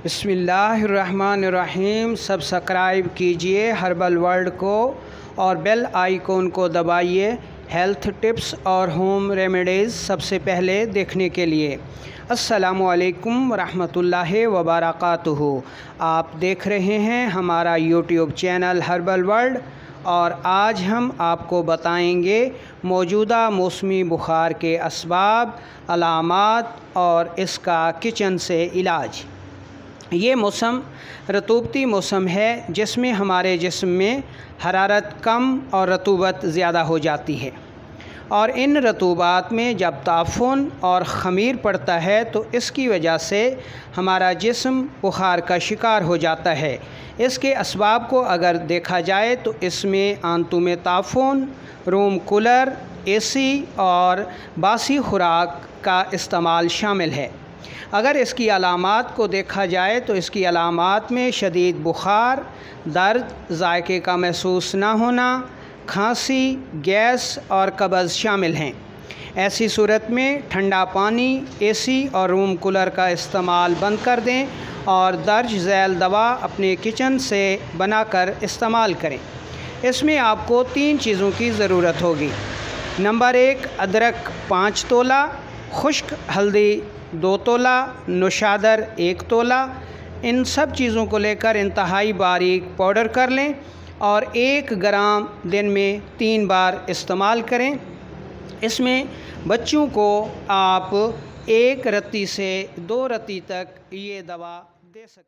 बिस्मिल्लाहिर्रहमानिर्रहीम। सब्सक्राइब कीजिए herbal world को और बेल आइकॉन को दबाइए हेल्थ टिप्स और होम रेमेडीज़ सबसे पहले देखने के लिए। अस्सलामु अलैकुम रहमतुल्लाहि व बरकातुहू। आप देख रहे हैं हमारा यूट्यूब चैनल हर्बल वर्ल्ड और आज हम आपको बताएंगे मौजूदा मौसमी बुखार के असबाब, अलामात और इसका किचन से इलाज। ये मौसम रतूबती मौसम है जिसमें हमारे जिस्म में हरारत कम और रतूबत ज़्यादा हो जाती है और इन रतूबात में जब ताफ़ुन और ख़मीर पड़ता है तो इसकी वजह से हमारा जिस्म बुखार का शिकार हो जाता है। इसके असबाब को अगर देखा जाए तो इसमें आंतों में ताफ़ुन, रूम कूलर, एसी और बासी खुराक का इस्तेमाल शामिल है। अगर इसकी अलामात को देखा जाए तो इसकी अलामात में शदीद बुखार, दर्द, जायके का महसूस ना होना, खांसी, गैस और कब्ज़ शामिल हैं। ऐसी सूरत में ठंडा पानी, एसी और रूम कूलर का इस्तेमाल बंद कर दें और दर्ज झैल दवा अपने किचन से बनाकर इस्तेमाल करें। इसमें आपको 3 चीज़ों की ज़रूरत होगी। नंबर 1, अदरक 5 तोला, खुश्क हल्दी 2 तोला, नौशादर 1 तोला। इन सब चीज़ों को लेकर इंतहाई बारीक पाउडर कर लें और 1 ग्राम दिन में 3 बार इस्तेमाल करें। इसमें बच्चों को आप 1 रत्ती से 2 रत्ती तक ये दवा दे सकते हैं।